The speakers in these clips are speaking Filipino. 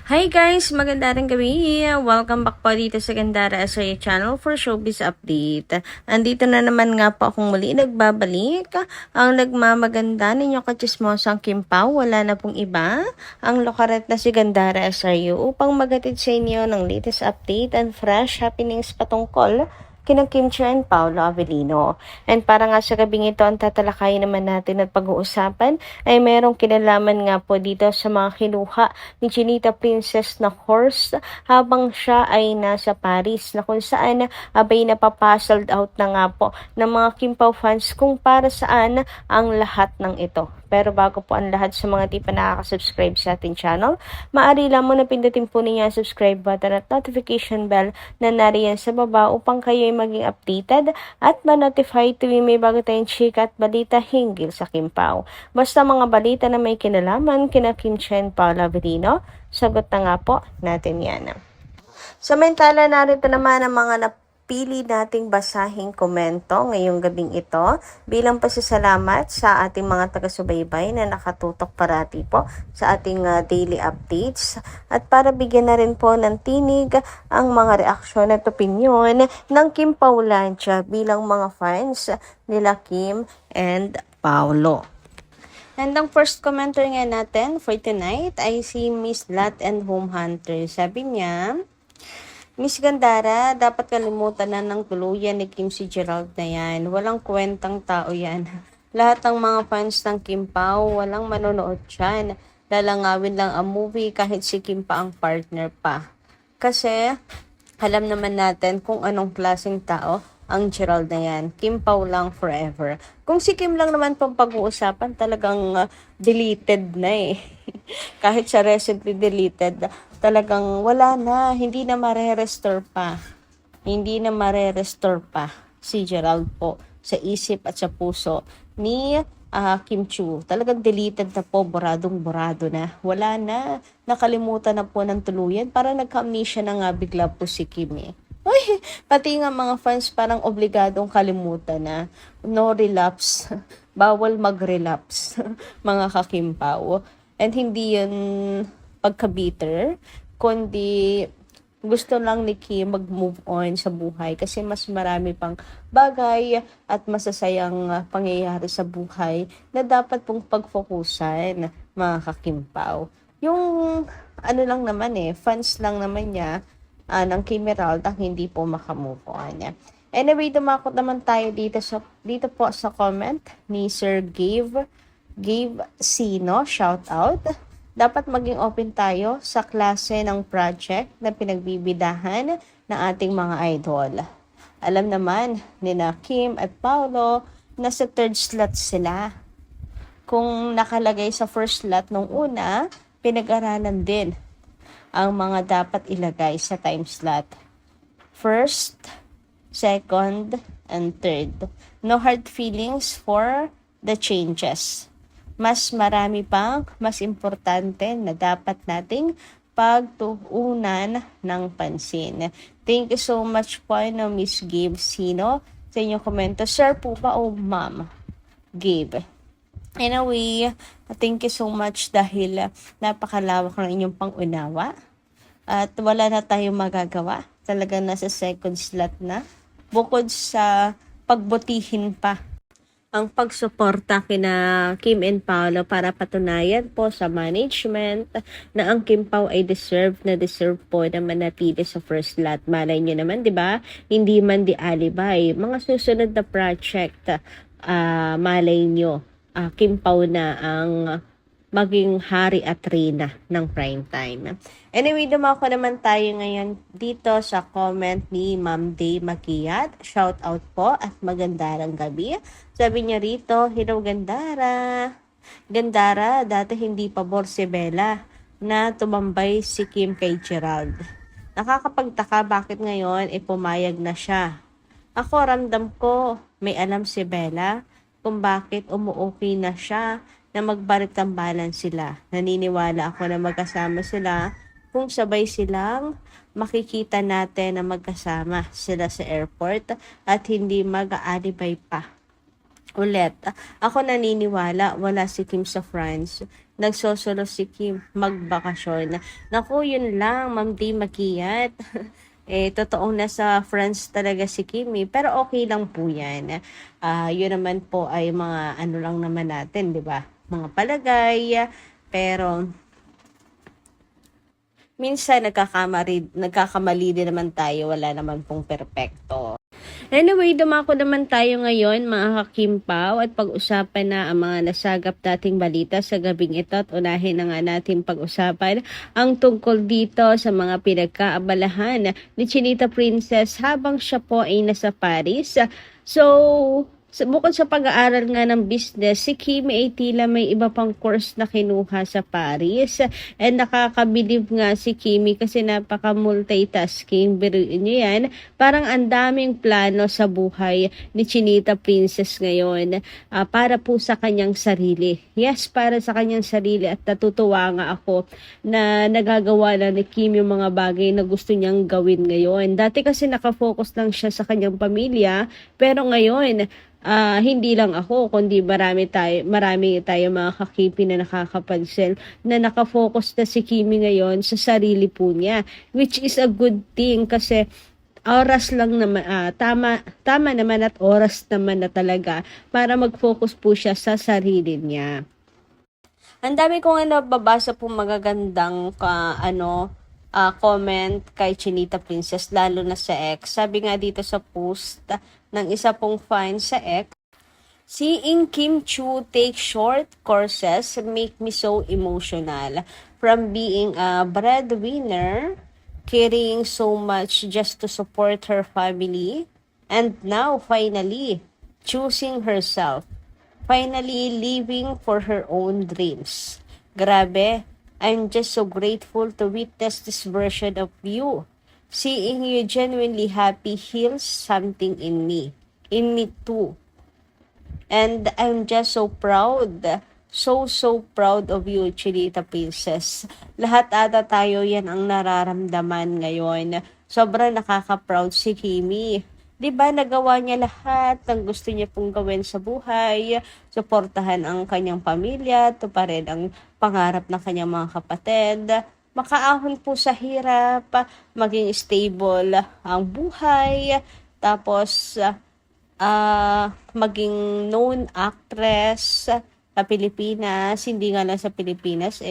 Hi guys! Magandang gabi! Welcome back po dito sa Gandara Asaya Channel for Showbiz Update. Andito na naman nga po akong muli nagbabalik. Ang nagmamaganda ninyo kachismosang Kim Pao, wala na pong iba. Ang lokaret na si Gandara Asaya upang magatid sa inyo ng latest update and fresh happenings patungkol kina Kim Chiu and Paolo Avellino. And para nga sa gabing ito, ang tatalakayin naman natin at pag-uusapan ay merong kinalaman nga po dito sa mga kinuha ni Chinita Princess na horse habang siya ay nasa Paris, na kung saan abay napapasold out na nga po ng mga Kim Pao fans kung para saan ang lahat ng ito. Pero bago po ang lahat sa mga di pa nakaka-subscribe sa ating channel, maaari lamang na pindutin po ninyo ang subscribe button at notification bell na nariyan sa baba upang kayo ay maging updated at ma-notify tuwing may bago tayong chika at balita hinggil sa Kim Pao. Basta mga balita na may kinalaman kina Kim Chiu and Paolo Avellino, sagot na nga po natin yan. Samantala, narito naman ang mga napili nating basahing komento ngayong gabing ito bilang pasasalamat sa ating mga taga-subaybay na nakatutok parati po sa ating daily updates at para bigyan na rin po ng tinig ang mga reaksyon at opinyon ng Kim Paulancia bilang mga fans nila Kim and Paolo. And ang first commenter nga natin for tonight ay si Miss Lat and Home Hunter. Sabi niya, Miss Gandara, dapat kalimutan na ng tuluyan ni Kim si Gerald na yan. Walang kwentang tao yan. Lahat ng mga fans ng Kim Pao, walang manonood dyan. Lalangawin lang ang movie kahit si Kim pa ang partner pa. Kasi, alam naman natin kung anong klaseng tao ang Gerald na yan. Kim Pao lang forever. Kung si Kim lang naman pang pag-uusapan, talagang deleted na eh. Kahit siya recently deleted, talagang wala na, hindi na mare-restore pa. Hindi na mare-restore pa si Gerald po sa isip at sa puso ni Kim Chiu. Talagang deleted na po, boradong-borado na. Wala na, nakalimutan na po ng tuluyan. Parang nagka-amnesia na nga bigla po si Kim eh. Uy, pati nga mga fans parang obligadong kalimutan na. No relapse. Bawal mag-relapse mga ka-Kim Pao. And hindi yun pagka-bitter, kundi gusto lang ni Kim mag-move on sa buhay kasi mas marami pang bagay at masasayang pangyayari sa buhay na dapat pong pagfokusan mga ka-Kim Pao. Yung ano lang naman fans lang naman niya ng Kim Emerald ang hindi po makamove on. Anyway, dumakot naman tayo dito po sa comment ni Sir Gave Sino, shout out. Dapat maging open tayo sa klase ng project na pinagbibidahan ng ating mga idol. Alam naman ni Kim at Paolo na sa third slot sila. Kung nakalagay sa first slot nung una, pinag-aralan din ang mga dapat ilagay sa time slot. First, second, and third. No hard feelings for the changes. Mas marami pang mas importante na dapat nating pagtuunan ng pansin. Thank you so much po Miss Gabe Sino sa inyong komento. Sir po ba o ma'am? Gabe. Anyway, thank you so much dahil napakalawak ng inyong pangunawa at wala na tayong magagawa. Talagang nasa second slot na. Bukod sa pagbutihin pa ang pagsuporta kina Kim and Paolo para patunayan po sa management na ang Kim Pao ay deserve po na manatili sa first slot. Malay nyo naman, di ba? Hindi man di alibay. Mga susunod na project, malay nyo, Kim Pao na ang maging hari at reyna ng prime time. Anyway, dumako naman tayo ngayon dito sa comment ni Ma'am Day Makiyat. Shout out po at magandang gabi. Sabi niya rito, hello Gandara. Gandara, dati hindi pabor si Bella na tumambay si Kim kay Gerald. Nakakapagtaka bakit ngayon pumayag na siya. Ako ramdam ko may alam si Bella kung bakit umuuki na siya na magbalit-tambalan sila. Naniniwala ako na magkasama sila kung sabay silang makikita natin na magkasama sila sa airport at hindi mag-aalibay pa ulit. Ako naniniwala, wala si Kim sa France. Nagsosolo si Kim magbakasyon. Naku, yun lang, Ma'am D. Makiyat. Totoong nasa France talaga si Kim eh. Pero okay lang po yan. Yun naman po ay mga ano lang naman natin, di ba? Mga palagay. Pero minsan nagkakamali din naman tayo. Wala naman pong perpekto. Anyway, dumako naman tayo ngayon mga kakimpaw at pag-usapan na ang mga nasagap dating balita sa gabing ito at unahin na nga natin pag-usapan ang tungkol dito sa mga pinagkaabalahan ni Chinita Princess habang siya po ay nasa Paris. So, bukod sa pag-aaral nga ng business, si Kimi ay tila may iba pang course na kinuha sa Paris. And nakakabilib nga si Kimi kasi napaka-multitasking. Biruin niyo yan. Parang ang daming plano sa buhay ni Chinita Princess ngayon para po sa kanyang sarili. Yes, para sa kanyang sarili at natutuwa nga ako na nagagawa na ni Kimi yung mga bagay na gusto niyang gawin ngayon. Dati kasi nakafocus lang siya sa kanyang pamilya, pero ngayon hindi lang ako, kundi marami tayo mga kakipi na nakakapansin na nakafocus na si Kimi ngayon sa sarili po niya, which is a good thing kasi oras lang naman, tama naman at oras naman na talaga para mag-focus po siya sa sarili niya. Ang dami kong nababasa po magagandang comment kay Chinita Princess, lalo na sa X. Sabi nga dito sa post ng isa pong fan sa X, seeing Kim Chu take short courses make me so emotional. From being a breadwinner, carrying so much just to support her family, and now finally choosing herself. Finally living for her own dreams. Grabe, I'm just so grateful to witness this version of you. Seeing you genuinely happy heals something in me too. And I'm just so proud. So proud of you, Chinita Princess. Lahat ata tayo yan ang nararamdaman ngayon. Sobrang nakaka-proud si Kimi. 'Di ba nagawa niya lahat ng gusto niya pong gawin sa buhay, suportahan ang kanyang pamilya, tuparin ang pangarap ng kanyang mga kapatid, makaahon po sa hirap, maging stable ang buhay, tapos maging known actress sa Pilipinas, hindi nga lang sa Pilipinas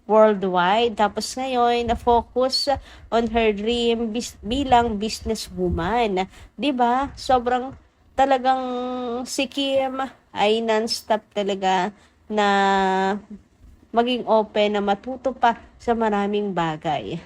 worldwide. Tapos ngayon, na-focus on her dream bilang businesswoman. 'Di ba? Sobrang talagang si Kim ay non-stop talaga na maging open, na matuto pa sa maraming bagay.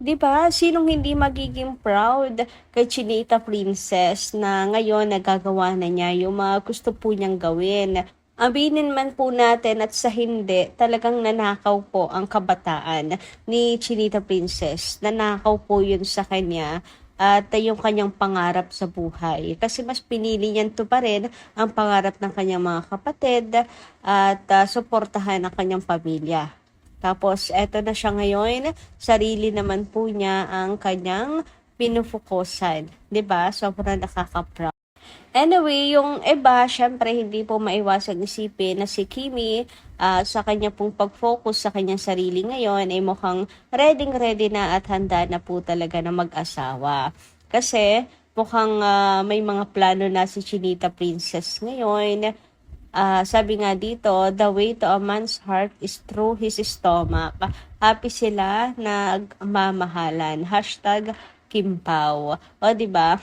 'Di ba? Sinong hindi magiging proud kay Chinita Princess na ngayon nagagawa na niya yung mga gusto po niyang gawin. Aminin man po natin at sa hindi, talagang nanakaw po ang kabataan ni Chinita Princess. Nanakaw po yun sa kanya at yung kanyang pangarap sa buhay. Kasi mas pinili niyan to pa rin ang pangarap ng kanyang mga kapatid at suportahan ang kanyang pamilya. Tapos, eto na siya ngayon, sarili naman po niya ang kanyang pinufukusan. 'Di ba? Sobrang nakaka-proud. Anyway, yung iba, syempre, hindi po maiwasang isipin na si Kimi, sa kanya pong pag-focus sa kanyang sarili ngayon, ay mukhang ready na at handa na po talaga na mag-asawa. Kasi, mukhang may mga plano na si Chinita Princess ngayon. Sabi nga dito, the way to a man's heart is through his stomach. Happy sila, nagmamahalan. #Kimpaw. O, diba?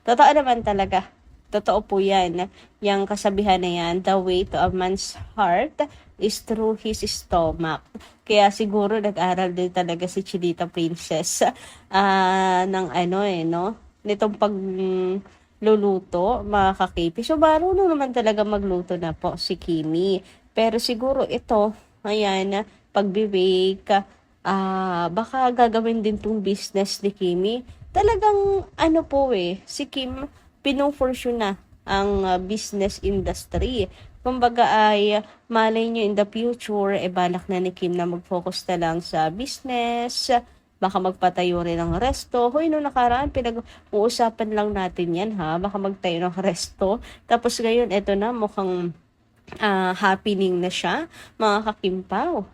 Totoo naman talaga. Totoo po yan. Yung kasabihan na yan, the way to a man's heart is through his stomach. Kaya siguro nag-aral din talaga si Chinita Princess ng nitong pagluluto, mga kakipi. So, marunong naman talaga magluto na po si Kimi. Pero siguro ito, ayan, pag-bake, baka gagawin din tong business ni Kimi. Talagang, si Kim, pino-forsure na ang business industry. Kumbaga ay malay nyo in the future, balak na ni Kim na mag-focus na lang sa business, baka magpatayo rin ng resto. Hoy, no nakaraan, pinag-uusapan lang natin yan ha, baka magtayo ng resto. Tapos ngayon, eto na, mukhang happening na siya, mga kakimpaw.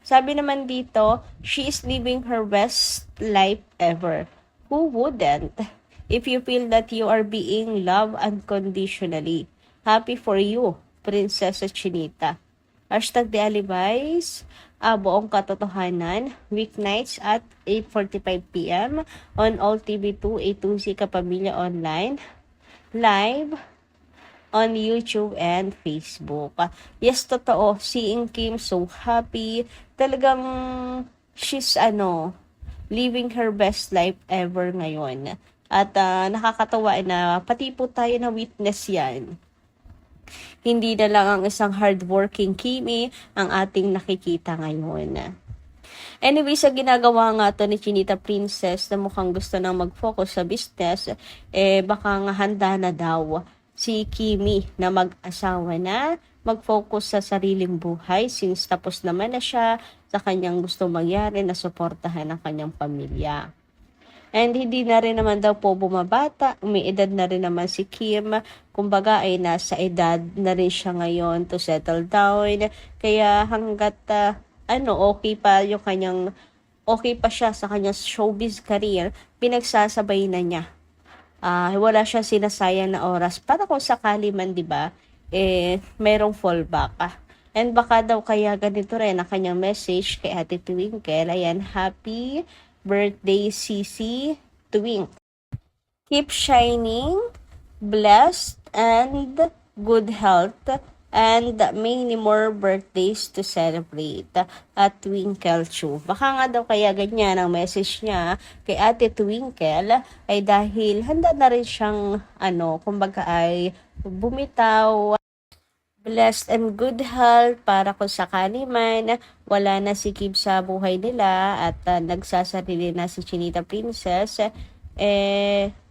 Sabi naman dito, she is living her best life ever. Who wouldn't? If you feel that you are being loved unconditionally. Happy for you, Prinsesa Chinita. Hashtag The Alibis, buong katotohanan, weeknights at 8:45 p.m. on All TV2, A2C Kapamilya Online, live on YouTube and Facebook. Yes, totoo. Seeing Kim so happy. Talagang she's living her best life ever ngayon. At nakakatawa na pati po tayo na witness yan. Hindi na lang ang isang hardworking Kimi ang ating nakikita ngayon. Anyway, sa ginagawa nga to ni Chinita Princess na mukhang gusto nang mag-focus sa business, baka nga handa na daw si Kimi na mag-asawa na, mag-focus sa sariling buhay since tapos naman na siya sa kanyang gusto mangyari na suportahan ang kanyang pamilya. And hindi na rin naman daw po bumabata, umiedad na rin naman si Kim, kumbaga ay nasa edad na rin siya ngayon to settle down, kaya hanggat okay pa siya sa kanyang showbiz career, pinagsasabay na niya. Wala siya sinasayang na oras para kung sakali man, di ba, merong fallback. And baka daw kaya ganito rin ang kanyang message kay Ate Twinkle. Ayan, happy birthday Sisi Twink. Keep shining, blessed, and good health, and many more birthdays to celebrate at Twinkle Chu. Baka nga daw kaya ganyan ang message niya kay Ate Twinkle ay dahil handa na rin siyang kumbaga ay bumitaw, blessed and good health para kung sakali man wala na si Kim sa buhay nila at nagsasarili na si Chinita Princess,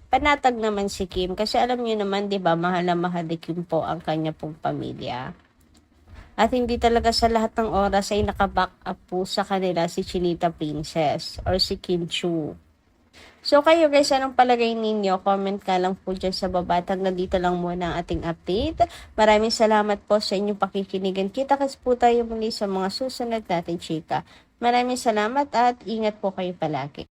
panatag naman si Kim kasi alam niyo naman, 'di ba, mahal na mahal ni Kim po ang kanya pong pamilya. At hindi talaga sa lahat ng oras ay naka-back up po sa kanila si Chinita Princess or si Kim Chu. So kayo guys, anong palagay ninyo? Comment ka lang po dyan sa baba. Hanggang dito lang muna ang ating update. Maraming salamat po sa inyong pakikinigan. Kita-kits po tayo muli sa mga susunod natin chika. Maraming salamat at ingat po kayo palagi.